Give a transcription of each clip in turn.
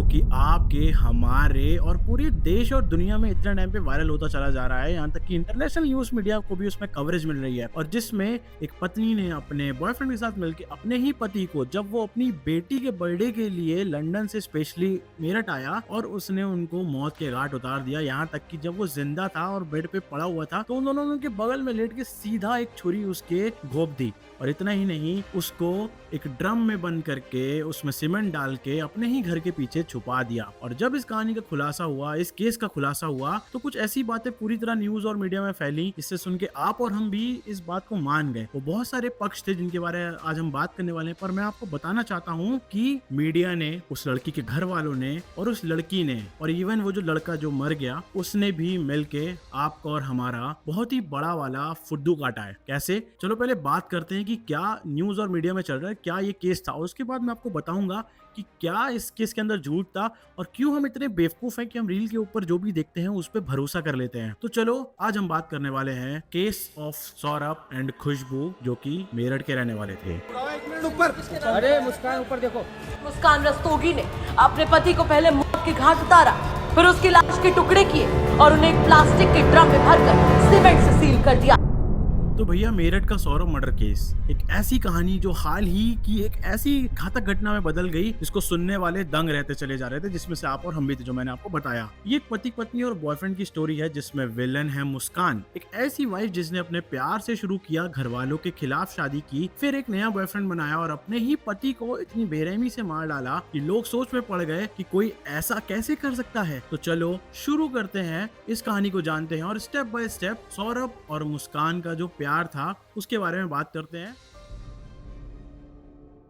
कि आपके, हमारे और पूरे देश और दुनिया में इतने टाइम पे वायरल होता चला जा रहा है, यहाँ तक कि इंटरनेशनल न्यूज़ मीडिया को भी उसमें कवरेज मिल रही है। और जिसमें एक पत्नी ने अपने बॉयफ्रेंड के साथ मिलकर अपने ही पति को, जब वो अपनी बेटी के बर्थडे के लिए लंदन से स्पेशली मेरठ आया और उसने उनको मौत के घाट उतार दिया। यहाँ तक कि जब वो जिंदा था और बेड पे पड़ा हुआ था तो उन दोनों ने उनके बगल में लेट के सीधा एक छुरी उसके घोंप दी। और इतना ही नहीं, उसको एक ड्रम में बंद करके उसमें सीमेंट डाल के अपने ही घर के पीछे छुपा दिया। और जब इस कहानी का खुलासा हुआ, इस केस का खुलासा हुआ, तो कुछ ऐसी बातें पूरी तरह न्यूज और मीडिया में फैली जिससे सुन के आप और हम भी इस बात को मान गए। वो बहुत सारे पक्ष थे जिनके बारे में आज हम बात करने वाले हैं, पर मैं आपको बताना चाहता हूँ कि मीडिया ने, उस लड़की के घर वालों ने और उस लड़की ने और इवन वो जो लड़का जो मर गया उसने भी मिलके आपका और हमारा बहुत ही बड़ा वाला फुद्दू काटा है। कैसे? चलो पहले बात करते हैं कि क्या न्यूज और मीडिया में चल रहा है, क्या ये केस था, और उसके बाद मैं आपको बताऊंगा कि क्या इस केस के अंदर झूठ था और क्यों हम इतने बेवकूफ हैं कि हम रील के ऊपर जो भी देखते हैं उस पर भरोसा कर लेते हैं। तो चलो आज हम बात करने वाले हैं केस ऑफ सौरभ एंड खुशबू, जो कि मेरठ के रहने वाले थे। एक मिनट ऊपर। अरे मुस्कान ऊपर देखो। मुस्कान रस्तोगी ने अपने पति को पहले मौत के घाट उतारा, फिर उसकी लाश के टुकड़े किए और उन्हें एक प्लास्टिक के ड्रम में भरकर सीमेंट से सील कर दिया। तो भैया, मेरठ का सौरभ मर्डर केस एक ऐसी कहानी जो हाल ही की एक ऐसी घातक घटना में बदल गई जिसको सुनने वाले दंग रहते चले जा रहे थे, जिसमें से आप और हम भी थे, जो मैंने आपको बताया। ये एक पति पत्नी और बॉयफ्रेंड की स्टोरी है जिसमें विलन है मुस्कान, एक ऐसी वाइफ जिसने अपने प्यार से शुरू किया, घर वालों के खिलाफ शादी की, फिर एक नया बॉयफ्रेंड बनाया और अपने ही पति को इतनी बेरहमी से मार डाला कि लोग सोच में पड़ गए कि कोई ऐसा कैसे कर सकता है। तो चलो शुरू करते हैं, इस कहानी को जानते हैं और स्टेप बाय स्टेप सौरभ और मुस्कान का जो प्यार था उसके बारे में बात करते हैं।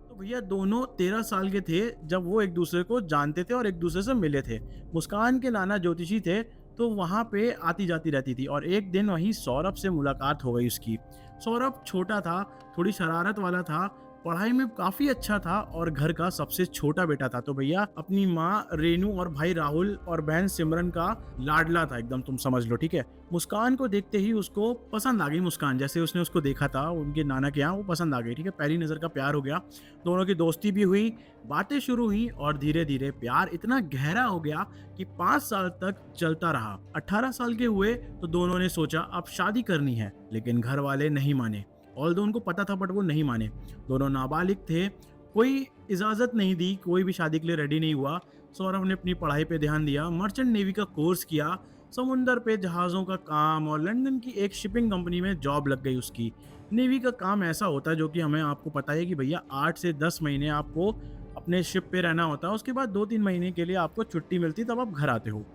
तो भैया, दोनों 13 साल के थे जब वो एक दूसरे को जानते थे और एक दूसरे से मिले थे। मुस्कान के नाना ज्योतिषी थे तो वहाँ पे आती जाती रहती थी और एक दिन वहीं सौरभ से मुलाकात हो गई उसकी। सौरभ छोटा था, थोड़ी शरारत वाला था, पढ़ाई में काफी अच्छा था और घर का सबसे छोटा बेटा था। तो भैया, अपनी माँ रेनू और भाई राहुल और बहन सिमरन का लाडला था एकदम, तुम समझ लो। ठीक है, मुस्कान को देखते ही उसको पसंद आ गई। मुस्कान जैसे उसने उसको देखा था उनके नाना के यहाँ, वो पसंद आ गई। ठीक है, पहली नजर का प्यार हो गया, दोनों की दोस्ती भी हुई, बातें शुरू हुई और धीरे धीरे प्यार इतना गहरा हो गया कि 5 साल तक चलता रहा। 18 साल के हुए तो दोनों ने सोचा अब शादी करनी है, लेकिन घर वाले नहीं माने। ऑल्दो उनको पता था बट वो नहीं माने। दोनों नाबालिग थे, कोई इजाज़त नहीं दी, कोई भी शादी के लिए रेडी नहीं हुआ। सौरभ ने अपनी पढ़ाई पे ध्यान दिया, मर्चेंट नेवी का कोर्स किया, समुंदर पे जहाज़ों का काम और लंदन की एक शिपिंग कंपनी में जॉब लग गई उसकी। नेवी का काम ऐसा होता है जो कि हमें आपको पता है कि भैया 8 से 10 महीने आपको अपने शिप पे रहना होता है, उसके बाद 2-3 महीने के लिए आपको छुट्टी मिलती, तब आप घर आते हो।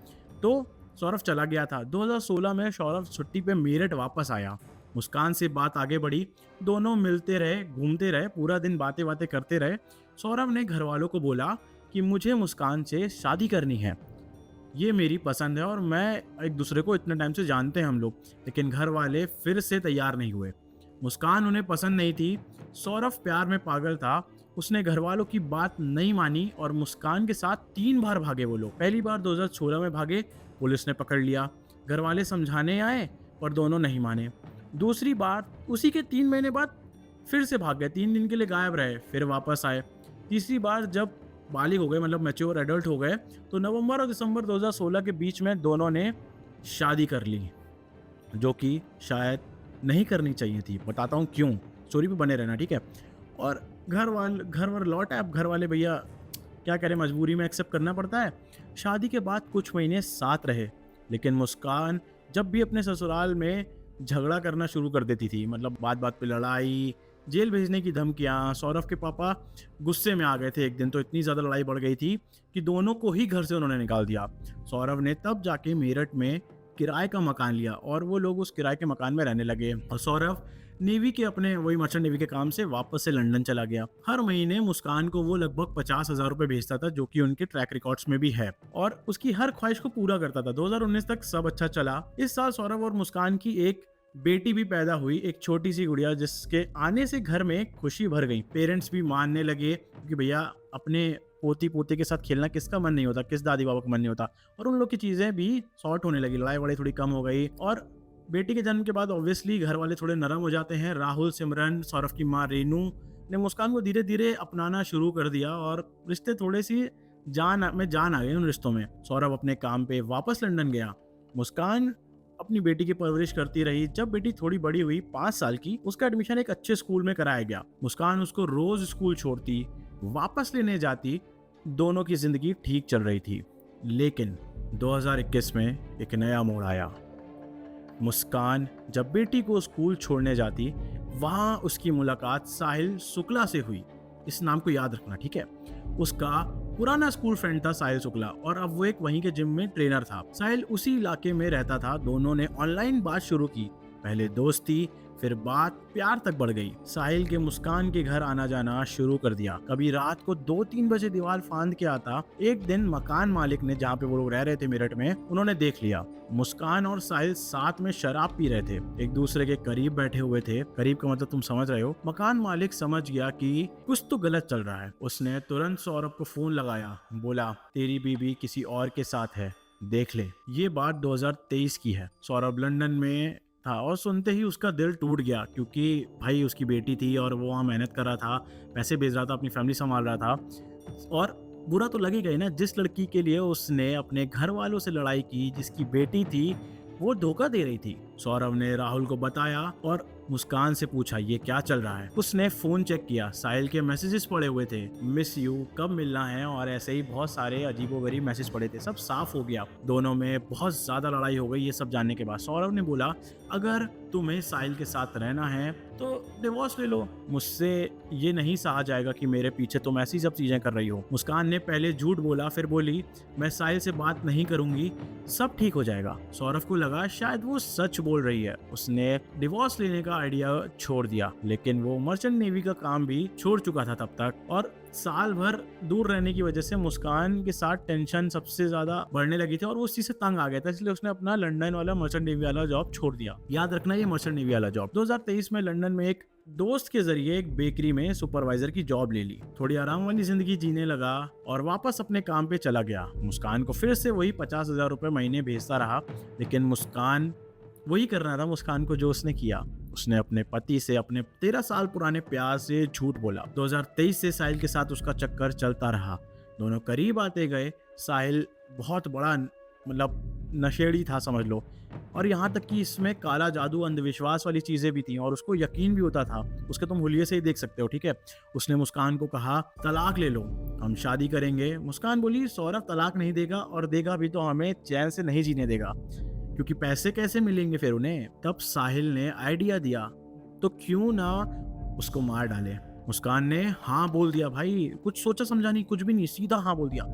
तो सौरभ चला गया था। 2016 में सौरभ छुट्टी पे मेरठ वापस आया। मुस्कान से बात आगे बढ़ी, दोनों मिलते रहे, घूमते रहे, पूरा दिन बातें बातें करते रहे। सौरभ ने घर वालों को बोला कि मुझे मुस्कान से शादी करनी है, ये मेरी पसंद है और मैं एक दूसरे को इतने टाइम से जानते हैं हम लोग। लेकिन घर वाले फिर से तैयार नहीं हुए। मुस्कान उन्हें पसंद नहीं थी, सौरभ प्यार में पागल था। उसने घर वालों की बात नहीं मानी और मुस्कान के साथ 3 बार भागे वो लोग। पहली बार 2016 में भागे, पुलिस ने पकड़ लिया। घर वाले समझाने आए पर दोनों नहीं माने। दूसरी बार उसी के 3 महीने बाद फिर से भाग गए, 3 दिन के लिए गायब रहे, फिर वापस आए। तीसरी बार जब बालिग हो गए, मतलब मैच्योर एडल्ट हो गए, तो नवंबर और दिसंबर 2016 के बीच में दोनों ने शादी कर ली, जो कि शायद नहीं करनी चाहिए थी। बताता हूँ क्यों, स्टोरी पे बने रहना, ठीक है। और घर वाले लौट आए। अब घर वाले भैया क्या करें, मजबूरी में एक्सेप्ट करना पड़ता है। शादी के बाद कुछ महीने साथ रहे, लेकिन मुस्कान जब भी अपने ससुराल में झगड़ा करना शुरू कर देती थी, मतलब बात बात पे लड़ाई, जेल भेजने की धमकियां। सौरभ के पापा गुस्से में आ गए थे एक दिन, तो इतनी ज़्यादा लड़ाई बढ़ गई थी कि दोनों को ही घर से उन्होंने निकाल दिया। सौरभ ने तब जाके मेरठ में किराए का मकान लिया और वो लोग उस किराए के मकान में रहने लगे। और सौरभ नेवी के अपने वही मर्चेंट नेवी के काम से वापस से लंदन चला गया। हर महीने मुस्कान को वो लगभग 50,000 रुपए भेजता था, जो कि उनके ट्रैक रिकॉर्ड्स में भी है, और उसकी हर ख्वाहिश को पूरा करता था। 2019 तक सब अच्छा चला। इस साल सौरभ और मुस्कान की एक बेटी भी पैदा हुई, एक छोटी सी गुड़िया, जिसके आने से घर में खुशी भर गई। पेरेंट्स भी मानने लगे कि भैया अपने पोती पोते के साथ खेलना किसका मन नहीं होता, किस दादी बाबा का मन नहीं होता। और उन लोग की चीज़ें भी सॉर्ट होने लगी, लड़ाई वड़ाई थोड़ी कम हो गई। और बेटी के जन्म के बाद ऑब्वियसली घर वाले थोड़े नरम हो जाते हैं। राहुल, सिमरन, सौरभ की माँ रेनू ने मुस्कान को धीरे धीरे अपनाना शुरू कर दिया और रिश्ते थोड़े सी जान आ गई उन रिश्तों में। सौरभ अपने काम पे वापस लंदन गया। मुस्कान अपनी बेटी की परवरिश करती रही। जब बेटी थोड़ी बड़ी हुई, 5 साल की, उसका एडमिशन एक अच्छे स्कूल में कराया गया। मुस्कान उसको रोज स्कूल छोड़ती, वापस लेने जाती। दोनों की जिंदगी ठीक चल रही थी। लेकिन 2021 में एक नया मोड़ आया। मुस्कान जब बेटी को स्कूल छोड़ने जाती, वहां उसकी मुलाकात साहिल शुक्ला से हुई। इस नाम को याद रखना, ठीक है। उसका पुराना स्कूल फ्रेंड था साहिल शुक्ला, और अब वो एक वहीं के जिम में ट्रेनर था। साहिल उसी इलाके में रहता था। दोनों ने ऑनलाइन बात शुरू की। पहले दोस्ती, फिर बात प्यार तक बढ़ गई। साहिल के मुस्कान के घर आना जाना शुरू कर दिया। कभी रात को 2-3 बजे दीवार फांद के आता। एक दिन मकान मालिक ने, जहाँ पे वो लोग रह रहे थे मेरठ में, उन्होंने देख लिया। मुस्कान और साहिल साथ में शराब पी रहे थे, एक दूसरे के करीब बैठे हुए थे। करीब का मतलब तुम समझ रहे हो। मकान मालिक समझ गया कि कुछ तो गलत चल रहा है। उसने तुरंत सौरभ को फोन लगाया। बोला, तेरी बीबी किसी और के साथ है, देख ले। ये बात 2023 की है। सौरभ लंदन में था और सुनते ही उसका दिल टूट गया, क्योंकि भाई उसकी बेटी थी और वो वहाँ मेहनत कर रहा था, पैसे भेज रहा था, अपनी फैमिली संभाल रहा था। और बुरा तो लगेगा ही ना, जिस लड़की के लिए उसने अपने घर वालों से लड़ाई की, जिसकी बेटी थी, वो धोखा दे रही थी। सौरभ ने राहुल को बताया और मुस्कान से पूछा, ये क्या चल रहा है। उसने फोन चेक किया, साहिल के मैसेजेस पड़े हुए थे, मिस यू, कब मिलना है, और ऐसे ही बहुत सारे अजीबोगरीब मैसेज पड़े थे। सब साफ हो गया। दोनों में बहुत ज्यादा लड़ाई हो गई। ये सब जानने के बाद सौरभ ने बोला, अगर तुम्हें साहिल के साथ रहना है तो डिवोर्स ले लो। मुझसे ये नहीं सहा जाएगा कि मेरे पीछे तुम ऐसी सब चीजें कर रही हो। मुस्कान ने पहले झूठ बोला, फिर बोली, मैं साहिल से बात नहीं करूंगी, सब ठीक हो जाएगा। सौरभ को लगा शायद वो सच बोल रही है। उसने डिवोर्स लेने का आइडिया छोड़ दिया, लेकिन वो मर्चेंट नेवी का काम भी छोड़ चुका था तब तक। और साल भर दूर रहने की वजह से मुस्कान के साथ टेंशन सबसे ज्यादा बढ़ने लगी थी और वो उस चीज से तंग आ गया था। इसलिए उसने अपना लंदन वाला मर्चेंट नेवी वाला जॉब छोड़ दिया। याद रखना, ये मर्चेंट नेवी वाला जॉब। 2023 में लंदन में एक दोस्त के जरिए एक बेकरी में सुपरवाइजर की जॉब ले ली। थोड़ी आराम वाली जिंदगी जीने लगा और वापस अपने काम पे चला गया। मुस्कान को फिर से वही 50,000 रुपए महीने भेजता रहा, लेकिन मुस्कान वही करना था मुस्कान को जो उसने किया। उसने अपने पति से अपने 13 साल पुराने प्यार से झूठ बोला। 2023 से साहिल के साथ उसका चक्कर चलता रहा। दोनों करीब आते गए। साहिल बहुत बड़ा मतलब नशेड़ी था समझ लो, और यहाँ तक कि इसमें काला जादू, अंधविश्वास वाली चीजें भी थी और उसको यकीन भी होता था। उसके तुम हुलिये से ही देख सकते हो, ठीक है। उसने मुस्कान को कहा, तलाक ले लो, हम शादी करेंगे। मुस्कान बोली, सौरभ तलाक नहीं देगा, और देगा भी तो हमें चैन से नहीं जीने देगा, क्योंकि पैसे कैसे मिलेंगे फिर उन्हें। तब साहिल ने आइडिया दिया, तो क्यों ना उसको मार डाले। मुस्कान ने हाँ बोल दिया। भाई कुछ सोचा समझा नहीं, कुछ भी नहीं, सीधा हाँ बोल दिया।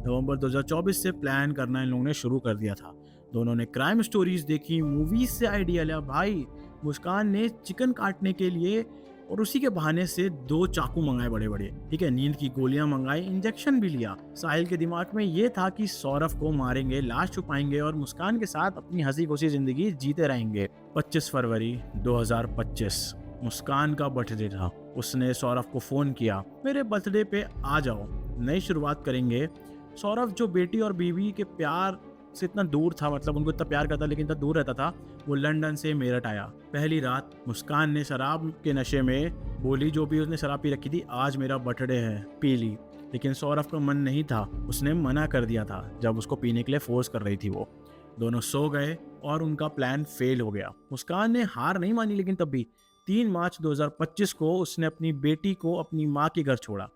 नवंबर 2024 से प्लान करना इन लोगों ने शुरू कर दिया था। दोनों ने क्राइम स्टोरीज देखी, मूवीज से आइडिया लिया। भाई मुस्कान ने चिकन काटने के लिए और उसी के बहाने से 2 चाकू मंगाए बड़े बड़े, ठीक है, नींद की गोलियां मंगाई, इंजेक्शन भी लिया। साहिल के दिमाग में ये था कि सौरभ को मारेंगे, लाश छुपाएंगे और मुस्कान के साथ अपनी हंसी खुशी जिंदगी जीते रहेंगे। 25 फरवरी 2025 मुस्कान का बर्थडे था। उसने सौरभ को फोन किया, मेरे बर्थडे पे आ जाओ, नई शुरुआत करेंगे। सौरभ जो बेटी और बीवी के प्यार से इतना दूर था, मतलब उनको इतना प्यार करता लेकिन इतना दूर रहता था, वो लंदन से मेरठ आया। पहली रात मुस्कान ने शराब के नशे में बोली, जो भी उसने शराब पी रखी थी, आज मेरा बर्थडे है, पी ली। लेकिन सौरभ का मन नहीं था, उसने मना कर दिया था जब उसको पीने के लिए फोर्स कर रही थी वो। दोनों सो गए और उनका प्लान फेल हो गया। मुस्कान ने हार नहीं मानी, लेकिन तब भी 3 मार्च 2025 को उसने अपनी बेटी को अपनी माँ के घर छोड़ा।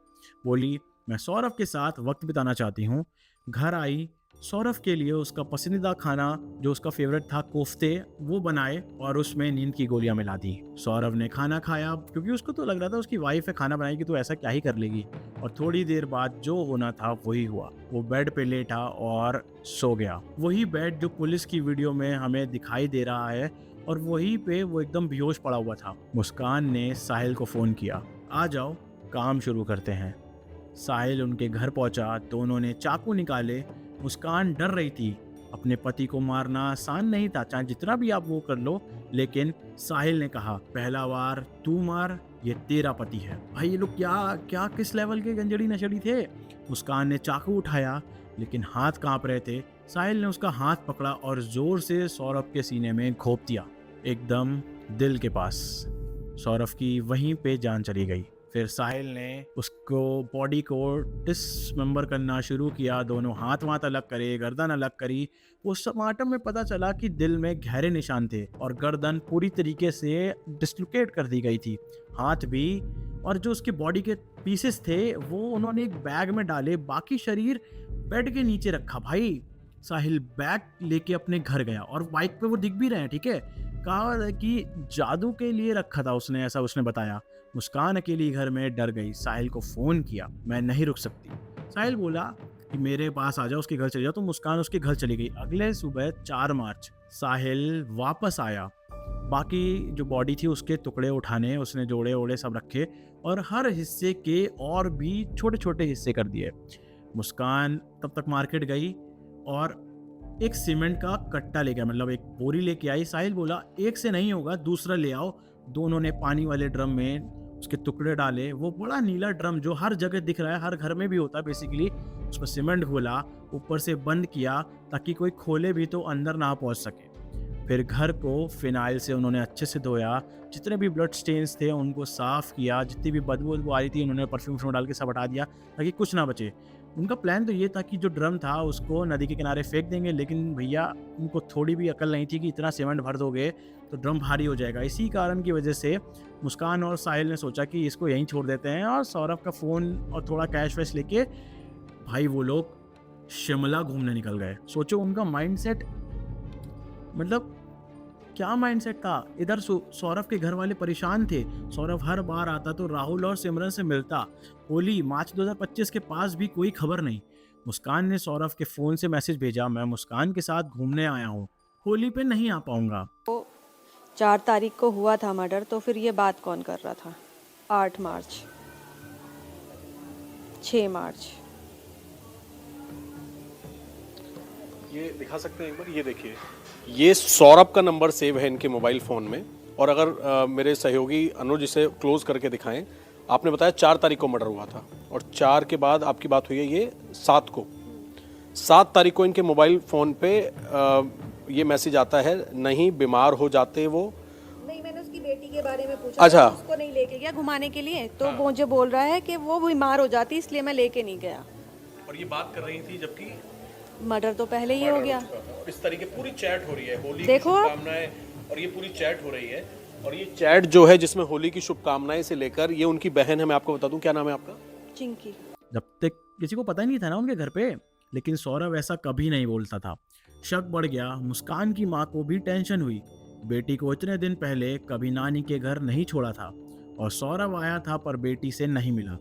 बोली, मैं सौरभ के साथ वक्त बिताना चाहती हूँ। घर आई, सौरभ के लिए उसका पसंदीदा खाना जो उसका फेवरेट था, कोफ्ते, वो बनाए और उसमें नींद की गोलियां मिला दी। सौरभ ने खाना खाया, क्योंकि उसको तो लग रहा था उसकी वाइफ है, खाना बनाएगी तो ऐसा क्या ही कर लेगी। और थोड़ी देर बाद जो होना था वही हुआ। वो बेड पे लेटा और सो गया। वही बेड जो पुलिस की वीडियो में हमें दिखाई दे रहा है, और वहीं पे वो एकदम बेहोश पड़ा हुआ था। मुस्कान ने साहिल को फोन किया, आ जाओ काम शुरू करते हैं। साहिल उनके घर पहुंचा। दोनों ने चाकू निकाले। मुस्कान डर रही थी। अपने पति को मारना आसान नहीं था, चाहे जितना भी आप वो कर लो। लेकिन साहिल ने कहा, पहला वार तू मार, ये तेरा पति है। भाई ये लोग क्या किस लेवल के गंजड़ी नशेड़ी थे। मुस्कान ने चाकू उठाया, लेकिन हाथ कांप रहे थे। साहिल ने उसका हाथ पकड़ा और जोर से सौरभ के सीने में घोंप दिया, एकदम दिल के पास। सौरभ की वहीं पे जान चली गई। फिर साहिल ने उसको बॉडी को डिसमेंबर करना शुरू किया, दोनों हाथ वाथ अलग करे, गर्दन अलग करी। पोस्टमार्टम में पता चला कि दिल में गहरे निशान थे और गर्दन पूरी तरीके से डिस्लोकेट कर दी गई थी, हाथ भी। और जो उसकी बॉडी के पीसेस थे वो उन्होंने एक बैग में डाले, बाकी शरीर बेड के नीचे रखा। भाई साहिल बैग लेके अपने घर गया और बाइक पे वो दिख भी रहे हैं, ठीक है। कहा है कि जादू के लिए रखा था उसने, ऐसा उसने बताया। मुस्कान अकेली घर में डर गई, साहिल को फ़ोन किया, मैं नहीं रुक सकती। साहिल बोला कि मेरे पास आ जाओ, उसके घर चले जाओ। तो मुस्कान उसके घर चली गई। अगले सुबह 4 मार्च साहिल वापस आया, बाकी जो बॉडी थी उसके टुकड़े उठाने, उसने जोड़े ओड़े सब रखे और हर हिस्से के और भी छोटे छोटे हिस्से कर दिए। मुस्कान तब तक मार्केट गई और एक सीमेंट का कट्टा ले गया, मतलब एक बोरी लेके आई। साहिल बोला एक से नहीं होगा, दूसरा ले आओ। दोनों ने पानी वाले ड्रम में उसके टुकड़े डाले। वो बड़ा नीला ड्रम जो हर जगह दिख रहा है, हर घर में भी होता है बेसिकली। उसमें सीमेंट घोला, ऊपर से बंद किया ताकि कोई खोले भी तो अंदर ना पहुंच सके। फिर घर को फिनाइल से उन्होंने अच्छे से धोया, जितने भी ब्लड स्टेन्स थे उनको साफ़ किया, जितनी भी बदबू आ रही थी उन्होंने परफ्यूम डाल के सब हटा दिया ताकि कुछ ना बचे। उनका प्लान तो ये था कि जो ड्रम था उसको नदी के किनारे फेंक देंगे, लेकिन भैया उनको थोड़ी भी अकल नहीं थी कि इतना सीमेंट भर दोगे तो ड्रम भारी हो जाएगा। इसी कारण की वजह से मुस्कान और साहिल ने सोचा कि इसको यहीं छोड़ देते हैं और सौरभ का फ़ोन और थोड़ा कैश वैश लेके भाई वो लोग शिमला घूमने निकल गए। सोचो उनका माइंडसेट, मतलब क्या माइंडसेट था। इधर सौरभ के घर वाले परेशान थे। सौरभ हर बार आता तो राहुल और सिमरन से मिलता। होली मार्च 2025 के पास भी कोई खबर नहीं। मुस्कान ने सौरभ के फ़ोन से मैसेज भेजा, मैं मुस्कान के साथ घूमने आया हूँ, होली पे नहीं आ पाऊंगा। 4 तारीख को हुआ था मर्डर, तो फिर ये बात कौन कर रहा था? 8 मार्च, 6 मार्च। ये दिखा सकते हैं एक बार, ये देखिए, ये सौरभ का नंबर सेव है इनके मोबाइल फ़ोन में। और अगर मेरे सहयोगी अनुज इसे क्लोज करके दिखाएं, आपने बताया 4 तारीख को मर्डर हुआ था और 4 के बाद आपकी बात हुई है ये 7 को। 7 तारीख को इनके मोबाइल फ़ोन पे ये मैसेज आता है, नहीं बीमार हो जाते वो। नहीं, मैंने उसकी बेटी के बारे में पूछा। अच्छा, उसको नहीं लेके गया घुमाने के लिए, तो वो मुझे बोल रहा है कि वो बीमार हो जाती इसलिए मैं लेके नहीं गया। और ये बात कर रही थी जबकि मर्डर तो पहले ही हो गया। इस तरीके पूरी चैट हो रही है, होली की देखो आप। शुभकामनाएं, और ये पूरी चैट हो रही है। और ये चैट जो है जिसमें होली की शुभकामनाएं से लेकर, ये उनकी बहन है, मैं आपको बता दूं, क्या नाम है आपका? चिंकी। जब तक किसी को पता ही नहीं था ना उनके घर पे, लेकिन सौरभ ऐसा कभी नहीं बोलता था। शक बढ़ गया। मुस्कान की माँ को भी टेंशन हुई। बेटी को इतने दिन पहले कभी नानी के घर नहीं छोड़ा था और सौरभ आया था पर बेटी से नहीं मिला।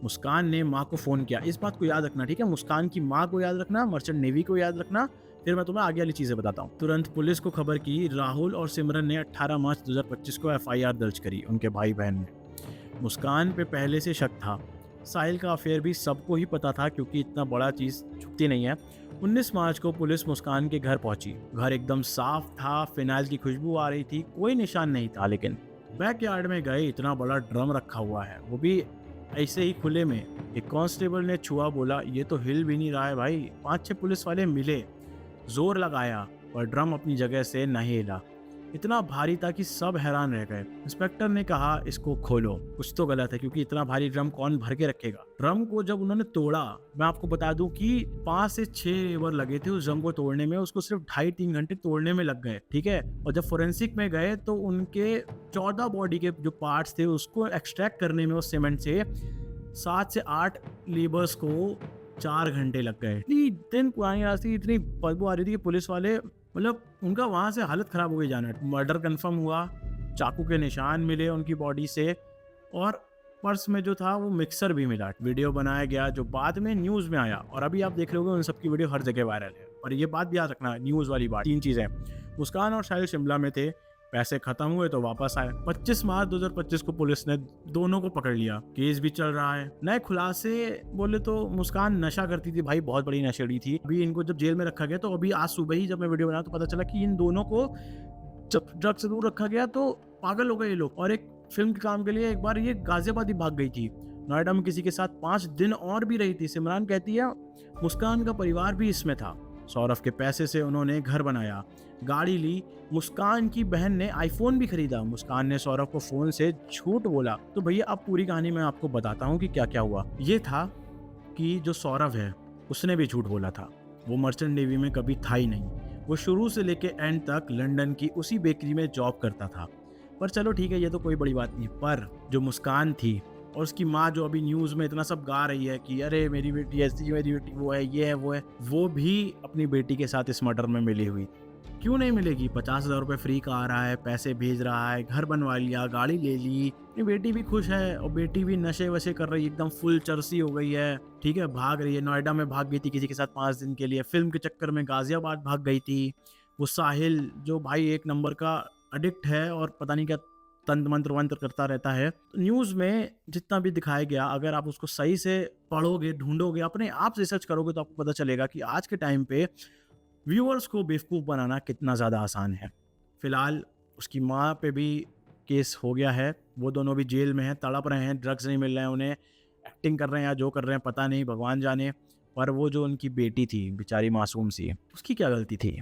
मुस्कान ने माँ को फ़ोन किया। इस बात को याद रखना, ठीक है, मुस्कान की माँ को याद रखना, मर्चेंट नेवी को याद रखना, फिर मैं तुम्हें आगे वाली चीज़ें बताता हूँ। तुरंत पुलिस को खबर की। राहुल और सिमरन ने 18 मार्च 2025 को FIR दर्ज करी उनके भाई बहन ने। मुस्कान पे पहले से शक था। साहिल का अफेयर भी सबको ही पता था क्योंकि इतना बड़ा चीज़ छुपती नहीं है। 19 मार्च को पुलिस मुस्कान के घर पहुंची। घर एकदम साफ था, फिनाइल की खुशबू आ रही थी, कोई निशान नहीं था। लेकिन बैकयार्ड में गए, इतना बड़ा ड्रम रखा हुआ है, वो भी ऐसे ही खुले में। एक कांस्टेबल ने छुआ, बोला ये तो हिल भी नहीं रहा है भाई। 5-6 पुलिस वाले मिले, जोर लगाया और ड्रम अपनी जगह से नहीं हिला। इतना भारी था कि सब हैरान रह गए। इंस्पेक्टर ने कहा इसको खोलो, कुछ तो गलत है क्योंकि इतना भारी ड्रम कौन भर के रखेगा। ड्रम को जब उन्होंने तोड़ा, मैं आपको बता दूं कि 5 से 6 लेबर लगे थे उस ड्रम को तोड़ने में। उसको सिर्फ 2.5-3 घंटे तोड़ने में लग गए, ठीक है। और जब फोरेंसिक में गए तो उनके 14 बॉडी के जो पार्ट्स थे उसको एक्सट्रैक्ट करने में उस सीमेंट से 7 से 8 लेबर्स को 4 घंटे लग गए। इतनी दिन पुरानी रास्ते, इतनी बदबू आ रही थी कि पुलिस वाले, मतलब उनका वहाँ से हालत ख़राब हो गई जाना। मर्डर कंफर्म हुआ, चाकू के निशान मिले उनकी बॉडी से और पर्स में जो था वो मिक्सर भी मिला। वीडियो बनाया गया जो बाद में न्यूज़ में आया और अभी आप देख रहे होंगे उन सबकी वीडियो हर जगह वायरल है। और ये बात भी याद रखना, न्यूज़ वाली बात, 3 चीज़ें। मुस्कान और साहिल शिमला में थे, पैसे खत्म हुए तो वापस आए। 25 मार्च 2025 को पुलिस ने दोनों को पकड़ लिया। केस भी चल रहा है। नए खुलासे बोले तो मुस्कान नशा करती थी भाई, बहुत बड़ी नशेड़ी थी। अभी इनको जब जेल में रखा गया तो अभी आज सुबह ही जब मैं वीडियो बनाया तो पता चला कि इन दोनों को जब ड्रग से दूर रखा गया तो पागल हो गए ये लोग। और एक फिल्म के काम के लिए एक बार ये गाजियाबाद ही भाग गई थी। नोएडा में किसी के साथ 5 दिन और भी रही थी। सिमरान कहती है मुस्कान का परिवार भी इसमें था। सौरभ के पैसे से उन्होंने घर बनाया। गाड़ी ली। मुस्कान की बहन ने आईफोन भी खरीदा। मुस्कान ने सौरभ को फोन से झूठ बोला। तो भैया अब पूरी कहानी मैं आपको बताता हूँ कि क्या क्या हुआ। ये था कि जो सौरभ है उसने भी झूठ बोला था। वो मर्चेंट नेवी में कभी था ही नहीं। वो शुरू से लेके एंड तक लंदन की उसी बेकरी में जॉब करता था। पर चलो ठीक है, ये तो कोई बड़ी बात नहीं। पर जो मुस्कान थी और उसकी माँ जो अभी न्यूज़ में इतना सब गा रही है कि अरे मेरी बेटी ऐसी, मेरी बेटी वो है, ये है, वो है, वो भी अपनी बेटी के साथ इस मर्डर में मिली हुई। क्यों नहीं मिलेगी? 50,000 रुपये फ्री का आ रहा है, पैसे भेज रहा है, घर बनवा लिया, गाड़ी ले ली, अपनी बेटी भी खुश है और बेटी भी नशे वशे कर रही है, एकदम फुल चरसी हो गई है। ठीक है, भाग रही है, नोएडा में भाग गई थी किसी के साथ 5 दिन के लिए, फिल्म के चक्कर में गाजियाबाद भाग गई थी। वो साहिल जो भाई एक नंबर का एडिक्ट है और पता नहीं क्या तंत्र मंत्र वंत्र करता रहता है। तो न्यूज़ में जितना भी दिखाया गया, अगर आप उसको सही से पढ़ोगे, ढूंढोगे, अपने आप रिसर्च करोगे तो आपको पता चलेगा कि आज के टाइम पे व्यूअर्स को बेवकूफ़ बनाना कितना ज़्यादा आसान है। फ़िलहाल उसकी माँ पे भी केस हो गया है। वो दोनों भी जेल में हैं, तड़प रहे हैं, ड्रग्स नहीं मिल रहे हैं उन्हें, एक्टिंग कर रहे हैं या जो कर रहे हैं पता नहीं, भगवान जाने। पर वो जो उनकी बेटी थी बेचारी मासूम सी, उसकी क्या गलती थी?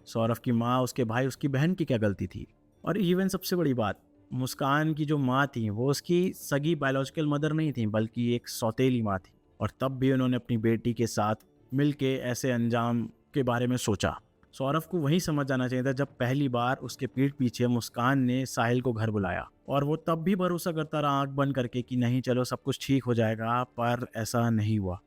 सौरभ की माँ, उसके भाई, उसकी बहन की क्या गलती थी? और इवन सबसे बड़ी बात, मुस्कान की जो माँ थी वो उसकी सगी बायोलॉजिकल मदर नहीं थी बल्कि एक सौतेली माँ थी। और तब भी उन्होंने अपनी बेटी के साथ मिलके ऐसे अंजाम के बारे में सोचा। सौरभ को वही समझ आना चाहिए था जब पहली बार उसके पीठ पीछे मुस्कान ने साहिल को घर बुलाया, और वो तब भी भरोसा करता रहा आंख बंद करके कि नहीं चलो सब कुछ ठीक हो जाएगा। पर ऐसा नहीं हुआ।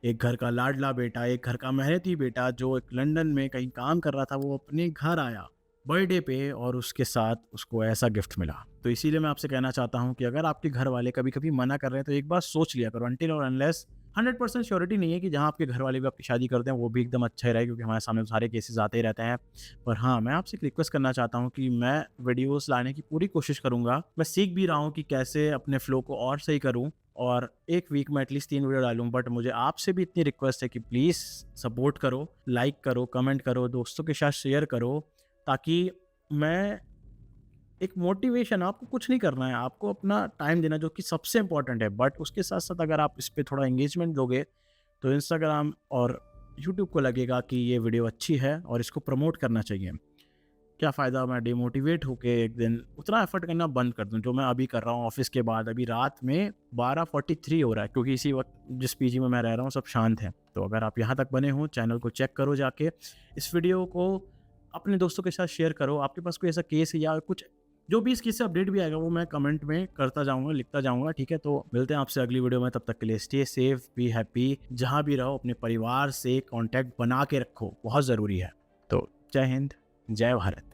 एक घर का लाडला बेटा, एक घर का मेहनती बेटा जो एक लंदन में कहीं काम कर रहा था, वो अपने घर आया बर्थडे पे और उसके साथ उसको ऐसा गिफ्ट मिला। तो इसीलिए मैं आपसे कहना चाहता हूँ कि अगर आपके घर वाले कभी कभी मना कर रहे हैं तो एक बार सोच लिया करो। अनटिल और अनलेस 100% श्योरिटी नहीं है कि जहाँ आपके घर वाले भी आपकी शादी करते हैं वो भी एकदम अच्छा ही रहे, क्योंकि हमारे सामने सारे केसेस आते ही रहते हैं। पर हाँ, मैं आपसे एक रिक्वेस्ट करना चाहता हूँ कि मैं वीडियोस लाने की पूरी कोशिश करूँगा। मैं सीख भी रहा हूँ कि कैसे अपने फ्लो को और सही करूँ, और एक वीक में एटलीस्ट 3 वीडियो डालूँ। बट मुझे आपसे भी इतनी रिक्वेस्ट है कि प्लीज़ सपोर्ट करो, लाइक करो, कमेंट करो, दोस्तों के साथ शेयर करो, ताकि मैं एक मोटिवेशन, आपको कुछ नहीं करना है, आपको अपना टाइम देना जो कि सबसे इंपॉर्टेंट है। बट उसके साथ साथ अगर आप इस पर थोड़ा एंगेजमेंट दोगे तो इंस्टाग्राम और यूट्यूब को लगेगा कि ये वीडियो अच्छी है और इसको प्रमोट करना चाहिए। क्या फ़ायदा मैं डिमोटिवेट होके एक दिन उतना एफर्ट करना बंद कर दूं जो मैं अभी कर रहा हूँ ऑफिस के बाद। अभी रात में 12:43 हो रहा है, क्योंकि इसी वक्त जिस पीजी में मैं रह रहा हूँ सब शांत हैं। तो अगर आप यहाँ तक बने हो, चैनल को चेक करो जाके, इस वीडियो को अपने दोस्तों के साथ शेयर करो। आपके पास कोई ऐसा केस है या कुछ जो भी इस केस से अपडेट भी आएगा वो मैं कमेंट में करता जाऊँगा, लिखता जाऊँगा। ठीक है, तो मिलते हैं आपसे अगली वीडियो में। तब तक के लिए स्टे सेफ, बी हैप्पी। जहाँ भी रहो अपने परिवार से कॉन्टैक्ट बना के रखो, बहुत ज़रूरी है। तो जय हिंद, जय भारत।